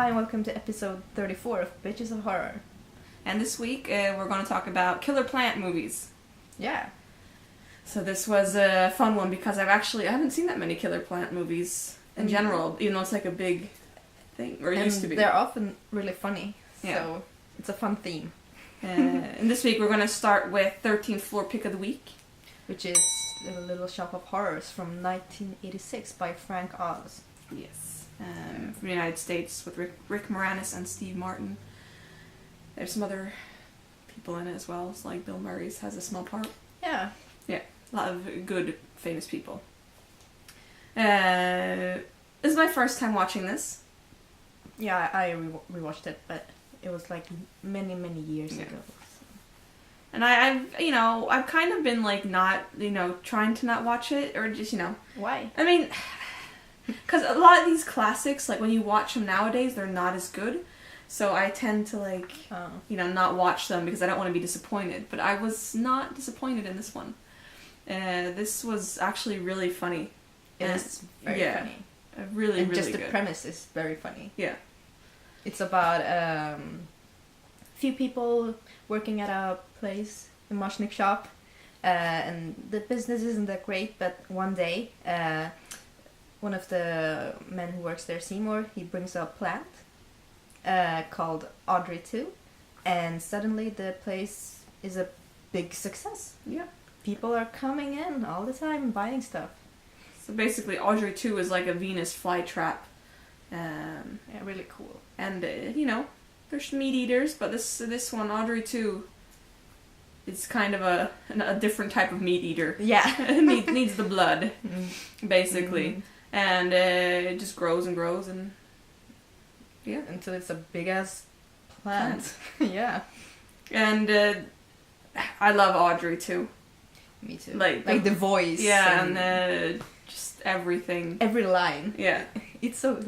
Hi and welcome to episode 34 of Bitches of Horror. And this week we're going to talk about killer plant movies. Yeah. So this was a fun one because I haven't seen that many killer plant movies in general, even though it's like a big thing, or it used to be. They're often really funny, Yeah. so it's a fun theme. And this week we're going to start with 13th Floor Pick of the Week. Which is The Little Shop of Horrors from 1986 by Frank Oz. Yes. From the United States with Rick Moranis and Steve Martin. There's some other people in it as well, so like Bill Murray's has a small part. Yeah. Yeah, a lot of good, famous people. This is my first time watching this. Yeah, I rewatched it, but it was like many years ago. So. And I've kind of been like not, trying to not watch it, or just, Why? I mean, because a lot of these classics, like when you watch them nowadays, they're not as good. So I tend to not watch them because I don't want to be disappointed. But I was not disappointed in this one. This was actually really funny. It is very funny. Really, and really just good. the premise is very funny. Yeah. It's about a few people working at a place, a Moshnik shop, and the business isn't that great, but one day, one of the men who works there, Seymour, he brings a plant called Audrey 2, and suddenly the place is a big success. Yeah. People are coming in all the time buying stuff. So basically, Audrey 2 is like a Venus flytrap. Yeah, really cool. And, there's meat eaters, but this one, Audrey 2, it's kind of a different type of meat eater. Yeah. needs the blood, basically. Mm-hmm. And it just grows and grows, and yeah. Until it's a big-ass plant. Yeah. And I love Audrey, too. Me too. Like the voice. Yeah, and just everything. Every line. Yeah. It's so,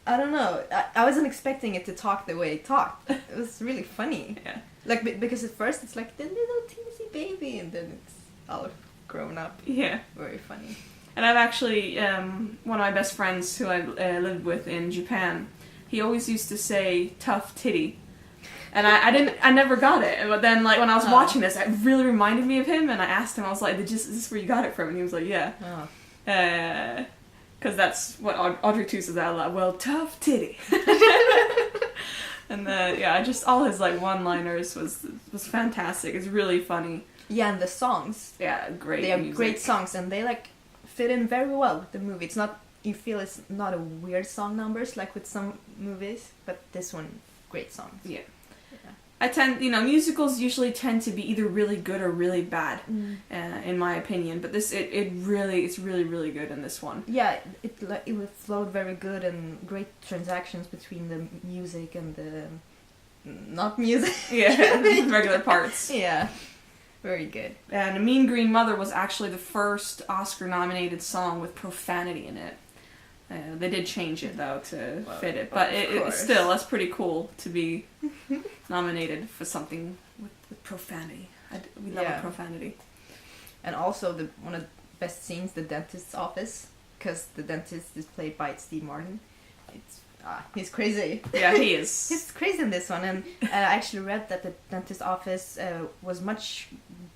I don't know. I wasn't expecting it to talk the way it talked. It was really funny. Yeah. Because at first it's like the little teensy baby, and then it's all grown up. Yeah. Very funny. And I've actually, one of my best friends who I lived with in Japan, he always used to say tough titty. And I never got it. But then, when I was watching this, it really reminded me of him, and I asked him, I was like, is this where you got it from? And he was like, yeah. Oh. Because that's what Audrey 2 says out loud. Well, tough titty. And just all his one-liners was fantastic. It's really funny. Yeah, and the songs. Yeah, great. They are music. great songs, and they fit in very well with the movie. It's not, you feel it's not a weird song numbers like with some movies, but this one, great songs. Yeah. I tend, musicals usually tend to be either really good or really bad, in my opinion. But it's really, really good in this one. Yeah, it flowed very good, and great transactions between the music and the not music. Yeah, regular parts. Yeah, very good. And Mean Green Mother was actually the first Oscar-nominated song with profanity in it. They did change it, though, to fit it. But that's pretty cool to be nominated for something with profanity. We love profanity. And also, one of the best scenes, the dentist's office, because the dentist is played by Steve Martin. He's crazy. Yeah, he is. He's crazy in this one. And I actually read that the dentist's office was much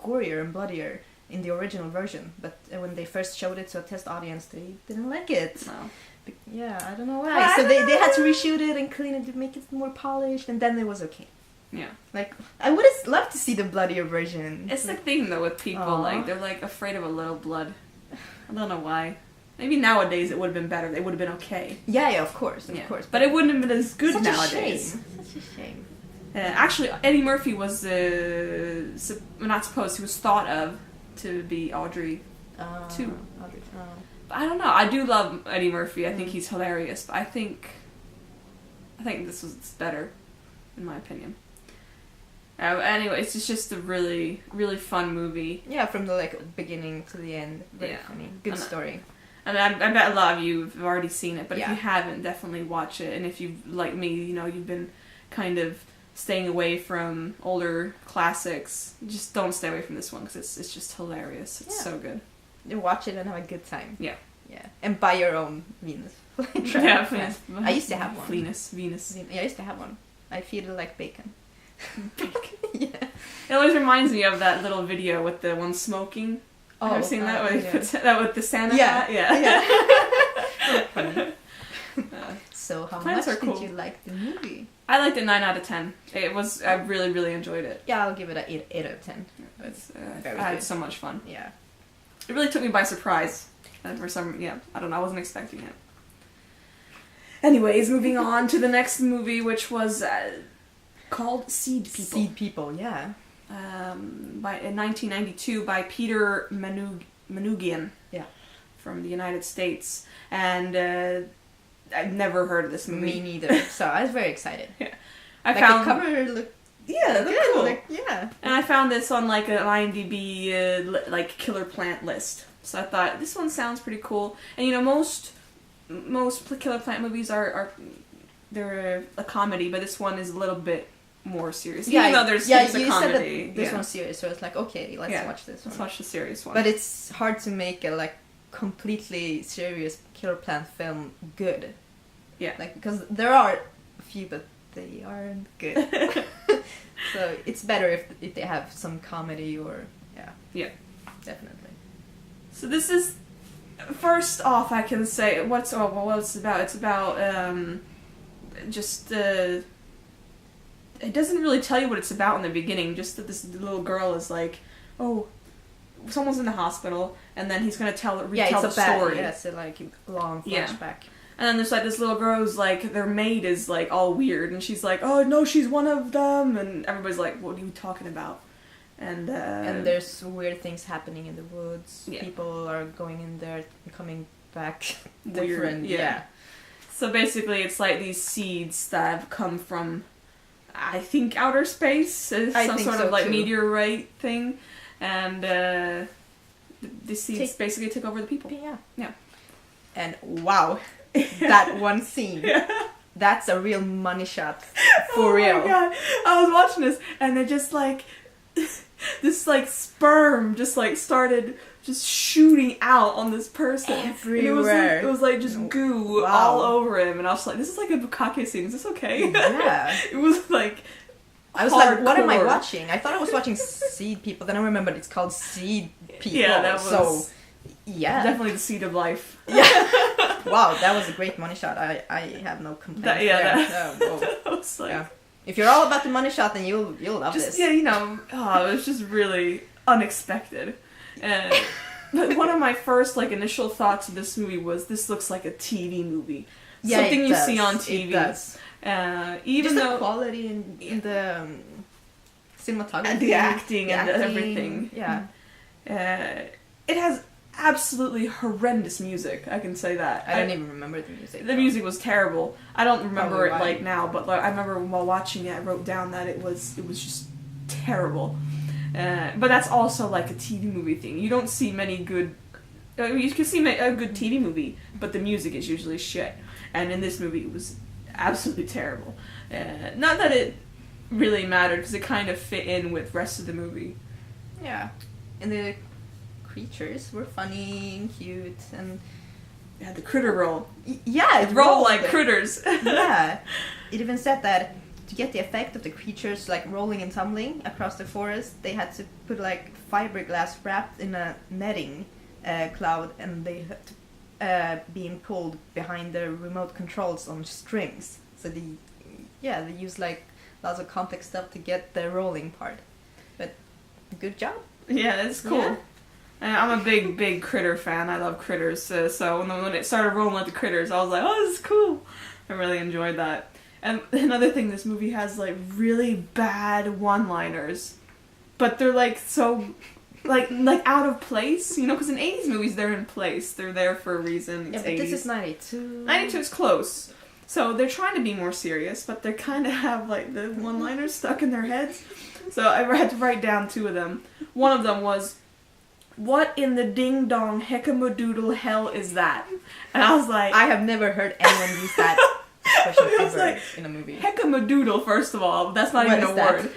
gorier and bloodier in the original version, but when they first showed it to a test audience, they didn't like it. No. Yeah, I don't know why. So they had to reshoot it and clean it to make it more polished, and then it was okay. Yeah. I would have loved to see the bloodier version. It's the thing, though, with people, they're, afraid of a little blood. I don't know why. Maybe nowadays it would have been better. They would have been okay. Yeah, of course. But it wouldn't have been as good Such nowadays. Such a shame. Actually, Eddie Murphy was not supposed. He was thought of to be Audrey 2. But I don't know. I do love Eddie Murphy. I think he's hilarious. But I think this was better, in my opinion. Anyway, it's just a really, really fun movie. Yeah, from the beginning to the end. Very funny. Good story. And I bet a lot of you have already seen it. But if you haven't, definitely watch it. And if you, like me, you've been kind of staying away from older classics, just don't stay away from this one because it's just hilarious. It's so good. You watch it and have a good time. Yeah. Yeah, and buy your own Venus flytrap. Yeah, Venus. I used to have one. Venus. Yeah, I used to have one. I feel it like bacon. Yeah. It always reminds me of that little video with the one smoking. Oh, Have you seen that? Where he yeah. puts that with the Santa Yeah. hat? Yeah. Funny. So how much Plants are did cool. you like the movie? I liked it 9 out of 10. It was. I really, really enjoyed it. Yeah, I'll give it a 8 out of 10. It's, Very I had good. so much fun. Yeah. It really took me by surprise. And for some, I don't know, I wasn't expecting it. Anyways, moving on to the next movie, which was called Seed People. Seed People, yeah. In 1992 by Peter Manoogian. Yeah. From the United States. And I've never heard of this movie. Me neither. So I was very excited. I like found the cover looked yeah, good. cool. Like, yeah. And I found this on like an IMDb like killer plant list. So I thought this one sounds pretty cool. And you know, most killer plant movies are they're a comedy, but this one is a little bit more serious. Even though there's a you comedy. said that this one's serious, so it's like okay, let's watch this one. Let's watch the serious one. But it's hard to make a like completely serious killer plant film good. Yeah. Like because there are a few, but they aren't good. So it's better if they have some comedy or Yeah. Definitely. So this is, first off, I can say what it's about. It's about it doesn't really tell you what it's about in the beginning. Just that this little girl is like, oh, someone's in the hospital, and then he's gonna retell the story. Yeah, it's a like long flashback. And then there's like this little girl who's like, their maid is like all weird, and she's like, oh no, she's one of them, and everybody's like, what are you talking about? And there's weird things happening in the woods. Yeah. People are going in there and coming back Weird, different. yeah. So basically, it's like these seeds that have come from, I think, outer space, some sort of like too. meteorite thing, and the seeds basically took over the people. Yeah. And wow, that one scene. Yeah. That's a real money shot. For real. Oh my god. I was watching this, and it just like, this like sperm just like started just shooting out on this person. Everywhere. It was like just goo all over him, and I was like, this is like a bukkake scene, is this okay? Yeah. It was like, I was like, what am I watching? I thought I was watching Seed People, then I remembered it's called Seed People. Yeah, that was so, yeah. definitely the seed of life. Yeah. Wow, that was a great money shot. I have no complaints That was like, yeah. If you're all about the money shot, then you'll love this. Yeah, you know, it was just really unexpected. And but one of my first like initial thoughts of this movie was, this looks like a TV movie. Yeah, something it you does. see on TV. It does. Even just though the quality in the cinematography, and the acting and everything. Yeah. It has absolutely horrendous music. I can say that. I don't even remember the music. The music was terrible. I don't remember Probably it like now, but like, I remember while watching it, I wrote down that it was just terrible. But that's also like a TV movie thing. You don't see many good. You can see a good TV movie, but the music is usually shit. And in this movie, it was absolutely terrible. Not that it really mattered, because it kind of fit in with the rest of the movie. Yeah. And the creatures were funny and cute and Yeah, the critter roll. Yeah, it rolled like critters. Yeah. It even said that to get the effect of the creatures like rolling and tumbling across the forest, they had to put like fiberglass wrapped in a netting cloud, and they had to, being pulled behind the remote controls on strings. So they use like lots of complex stuff to get the rolling part. But good job. Yeah, that's cool. Yeah. I'm a big critter fan. I love critters. So when it started rolling with the critters, I was like, oh, this is cool. I really enjoyed that. And another thing, this movie has like really bad one-liners, but they're like so like out of place, you know? Because in 80s movies, they're in place. They're there for a reason. It's yeah, but 80s. this is 92. 92 is close. So they're trying to be more serious, but they kind of have like the one-liners stuck in their heads. So I had to write down two of them. One of them was, what in the ding-dong heckamadoodle hell is that? And I was like, I have never heard anyone use that expression I was ever like, in a movie. heckamadoodle, first of all. That's not What even a is that? word.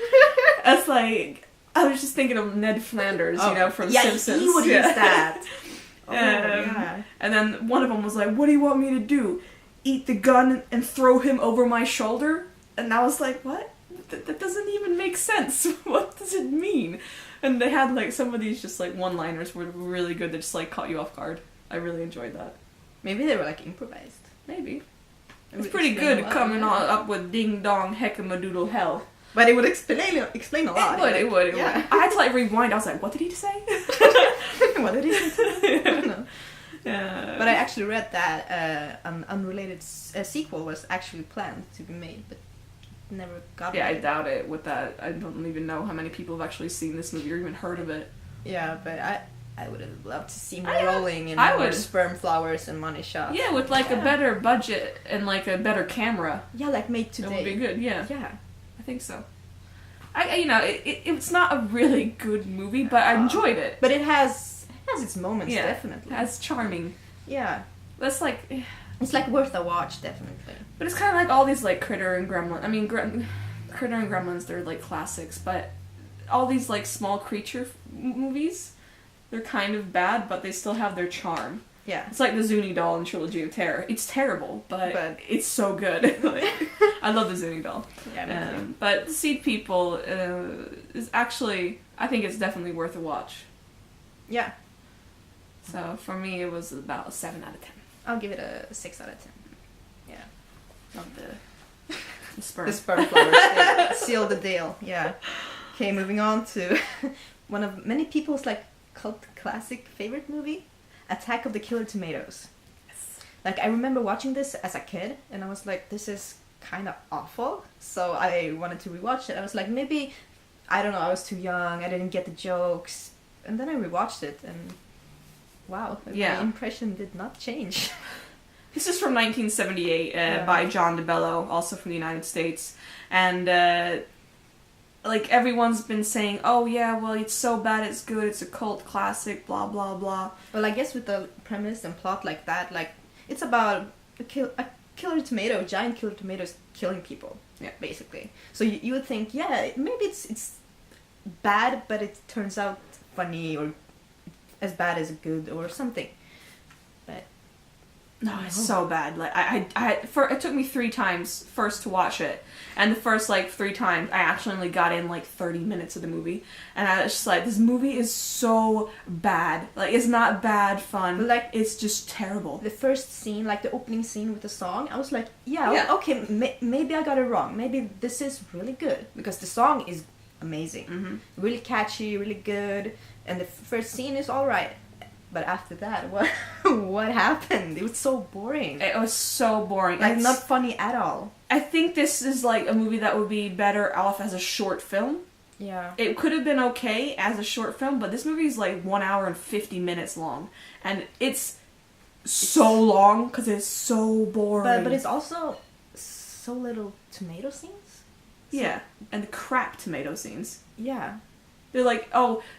That's like, I was just thinking of Ned Flanders, you know, from yeah, Simpsons. he would use that. Yeah. And then one of them was like, "What do you want me to do? Eat the gun and throw him over my shoulder?" And I was like, "What? That doesn't even make sense. What does it mean?" And they had like some of these just like one-liners were really good that just like caught you off guard. I really enjoyed that. Maybe they were like improvised. Maybe. It's pretty good coming up with ding dong heckamadoodle hell. But it would explain a lot. It would. I had to like rewind. I was like, what did he say? What did he say? I don't know. Yeah. But I actually read that an unrelated sequel was actually planned to be made, but never got Yeah, made. I doubt it with that. I don't even know how many people have actually seen this movie or even heard of it. Yeah, but I would have loved to see more I rolling and I more would. sperm flowers and money shots. Yeah, with like a better budget and like a better camera. Yeah, like made today. It would be good, yeah. Yeah. I think so. It's not a really good movie, but I enjoyed it. But it has its moments, Yeah, definitely. It's charming. Yeah. That's like... It's like worth a watch, definitely. But it's kind of like all these like Critter and Gremlin. I mean, Critter and Gremlins, they're like classics, but all these like small creature movies, they're kind of bad, but they still have their charm. Yeah. It's like the Zuni doll in Trilogy of Terror. It's terrible, but it's so good. I love the Zuni doll. Yeah, but Seed People is actually, I think it's definitely worth a watch. Yeah. So for me, it was about a 7 out of 10. I'll give it a 6 out of 10. Yeah. Love the sperm. The sperm flowers. Yeah. Seal the deal. Yeah. Okay, moving on to one of many people's like cult classic favorite movie, Attack of the Killer Tomatoes. Yes. Like I remember watching this as a kid, and I was like, this is kind of awful. So I wanted to rewatch it. I was like, maybe, I don't know, I was too young. I didn't get the jokes, and then I rewatched it, and wow, my impression did not change. This is from 1978 by John DeBello, also from the United States. And, like, everyone's been saying, oh, yeah, well, it's so bad it's good, it's a cult classic, blah, blah, blah. Well, I guess with the premise and plot like that, like, it's about a killer tomato, giant killer tomatoes killing people, basically. So you would think, yeah, maybe it's bad, but it turns out funny or as bad as good or something. But no, it's so bad. Like it took me 3 times first to watch it, and the first like 3 times I actually only got in like 30 minutes of the movie, and I was just like, this movie is so bad. Like it's not bad fun. But, like, it's just terrible. The first scene, like the opening scene with the song, I was like, okay, maybe I got it wrong. Maybe this is really good because the song is amazing, really catchy, really good, and the first scene is all right. But after that, what happened? It was so boring. It was so boring. Like, not funny at all. I think this is like a movie that would be better off as a short film. Yeah. It could have been okay as a short film, but this movie is like 1 hour and 50 minutes long. And it's so long because it's so boring. But it's also so little tomato scenes. Yeah, and the crap tomato scenes. Yeah. They're like,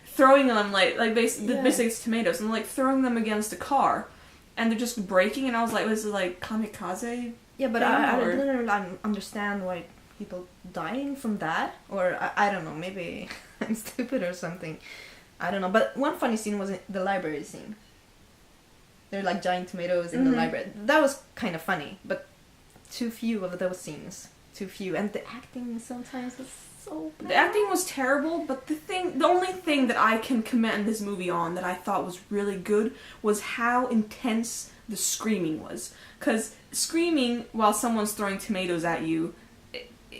throwing them basically it's tomatoes, and they're like throwing them against a car, and they're just breaking. And I was like, was it like kamikaze? Yeah, but I don't understand why people dying from that, or I don't know. Maybe I'm stupid or something. I don't know. But one funny scene was the library scene. They're like giant tomatoes in the library. That was kind of funny, but too few of those scenes. Too few, and the acting sometimes was so bad. The acting was terrible, but the only thing that I can commend this movie on that I thought was really good was how intense the screaming was. Because screaming while someone's throwing tomatoes at you,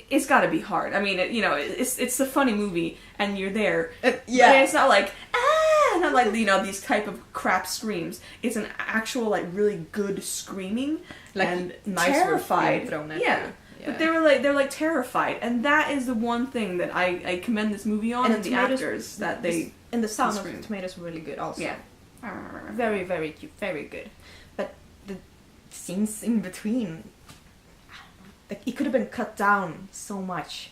it's got to be hard. I mean, it's a funny movie, and you're there. Yeah. But it's not like, not like, these type of crap screams. It's an actual, like, really good screaming. Like, and knives terrified. Were thrown at you. Yeah. But they're like terrified, and that is the one thing that I commend this movie on, and the actors that they... And the sound of the tomatoes were really good also. Yeah. Very, very cute, very good. But the scenes in between, like, it could have been cut down so much.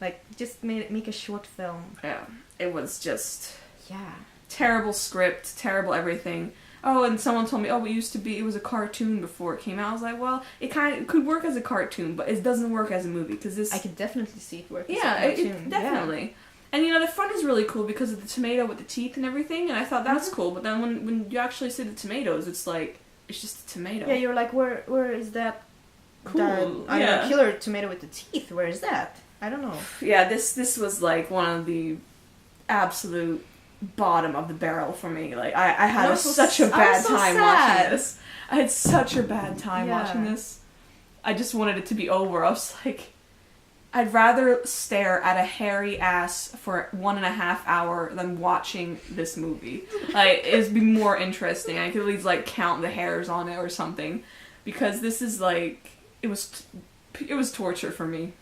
Like, just make a short film. Yeah, it was just... Yeah. Terrible script, terrible everything. Oh, and someone told me, it was a cartoon before it came out. I was like, well, it could work as a cartoon, but it doesn't work as a movie, because this... I could definitely see it work as a cartoon. Definitely. And the front is really cool because of the tomato with the teeth and everything, and I thought that's cool. But then when you actually see the tomatoes, it's like it's just a tomato. Yeah, you're like, where is that? Cool. That, killer tomato with the teeth. Where is that? I don't know. Yeah, this was like one of the absolute bottom of the barrel for me. Like I had such a bad time watching this. I had such a bad time watching this. I just wanted it to be over. I was like, I'd rather stare at a hairy ass for 1.5 hours than watching this movie. Like, it'd be more interesting. I could at least, like, count the hairs on it or something. Because this is, like, it was torture for me.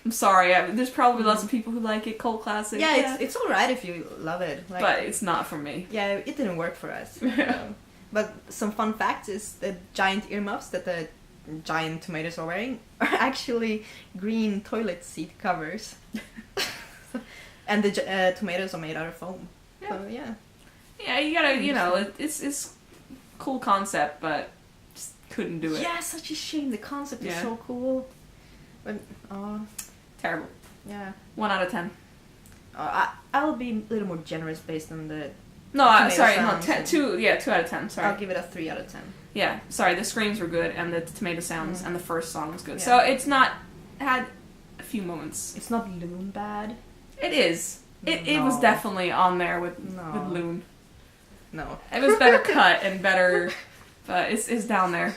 I'm sorry. There's probably lots of people who like it. Cult classic. Yeah, it's alright if you love it. Like, but it's not for me. Yeah, it didn't work for us. But some fun fact is the giant earmuffs that the giant tomatoes are wearing are actually green toilet seat covers. And the tomatoes are made out of foam. Yeah. So, yeah. Yeah, you gotta, it's cool concept, but just couldn't do it. Yeah, such a shame. The concept is so cool. But, terrible. Yeah. 1 out of 10. I'll be a little more generous based on the... No, sorry, no, 2 out of 10, sorry. I'll give it a 3 out of 10. Yeah, sorry, the screams were good, and the tomato sounds, and the first song was good. Yeah. So it's not... It had a few moments. It's not Loon bad. It is. It was definitely on there with Loon. No. It was better cut and better... but it's down there.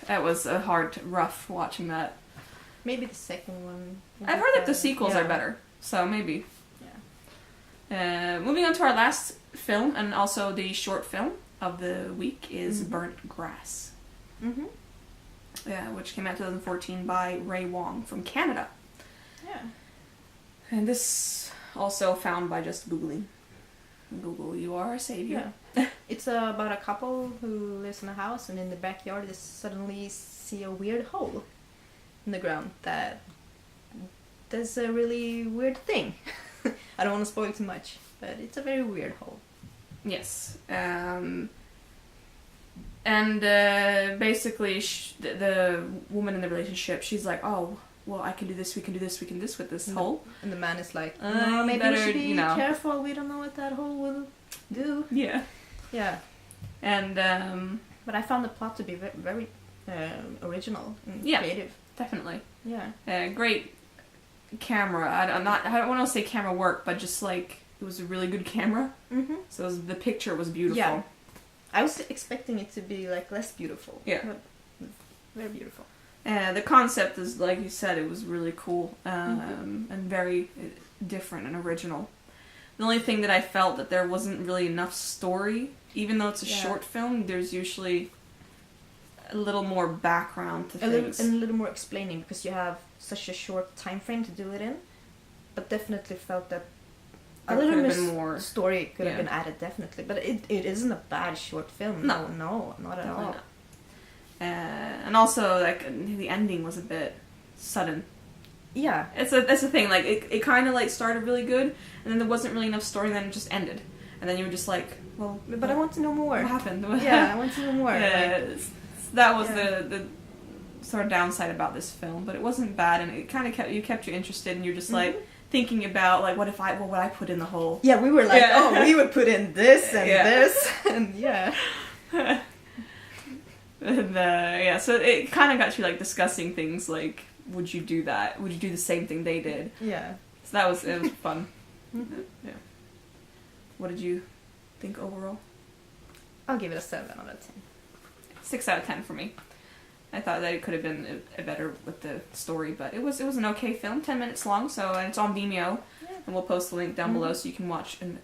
That was a rough watching that. Maybe the second one. I've heard that the sequels are better, so maybe. Yeah. Moving on to our last film, and also the short film of the week, is Burnt Grass. Mm-hmm. Yeah, which came out in 2014 by Ray Wong from Canada. Yeah. And this also found by just Googling. Google, you are a savior. Yeah. It's about a couple who lives in a house, and in the backyard they suddenly see a weird hole in the ground that does a really weird thing. I don't want to spoil too much, but it's a very weird hole. Yes. And basically the woman in the relationship, she's like, oh, well, I can do this, we can do this, we can do this with this hole. And the man is like, oh, maybe we should be careful, we don't know what that hole will do. Yeah. Yeah. And, but I found the plot to be very original and creative. Definitely. Yeah. Great camera. I don't want to say camera work, but just like, it was a really good camera. Mm-hmm. So the picture was beautiful. Yeah. I was expecting it to be like less beautiful. Yeah. But very beautiful. The concept is, like you said, it was really cool and very different and original. The only thing that I felt that there wasn't really enough story, even though it's a short film, there's usually a little more background to things. A little more explaining, because you have such a short time frame to do it in. But definitely felt that a little more story could have been added, definitely. But it isn't a bad short film. No, not at all. Not. And also, like, the ending was a bit sudden. Yeah. That's the thing, like, it kind of, like, started really good, and then there wasn't really enough story, and then it just ended. And then you were just like, well... But I want to know more. What happened? Yeah, I want to know more. That was the sort of downside about this film, but it wasn't bad, and it kind of kept you interested, and you're just, like, thinking about, like, what would I put in the hole? Yeah, we were like, we would put in this and this, and And, so it kind of got you, like, discussing things like, would you do that? Would you do the same thing they did? Yeah. So it was fun. Yeah. What did you think overall? I'll give it a 7 out of 10. 6 out of 10 for me. I thought that it could have been better with the story, but it was an okay film, 10 minutes long, and it's on Vimeo, and we'll post the link down below so you can watch and,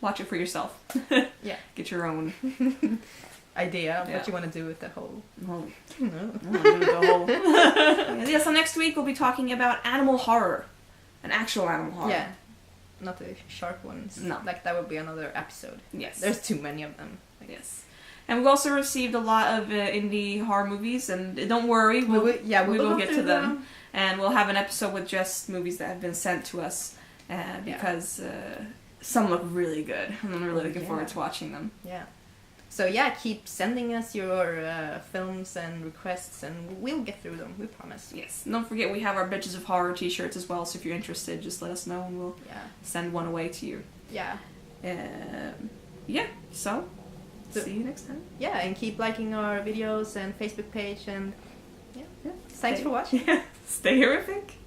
watch it for yourself. Yeah. Get your own idea of what you want to do with the whole. So next week we'll be talking about animal horror, an actual animal horror. Yeah, not the shark ones. No, like that would be another episode. Yes, there's too many of them. Yes, and we've also received a lot of indie horror movies, and don't worry, we will get to them, and we'll have an episode with just movies that have been sent to us, because some look really good, and I'm really looking forward to watching them. Yeah. So yeah, keep sending us your films and requests, and we'll get through them. We promise. Yes. And don't forget, we have our Bitches of Horror t-shirts as well. So if you're interested, just let us know, and we'll send one away to you. Yeah. Yeah. So see you next time. Yeah, and keep liking our videos and Facebook page, and yeah. Thanks for watching. Stay horrific.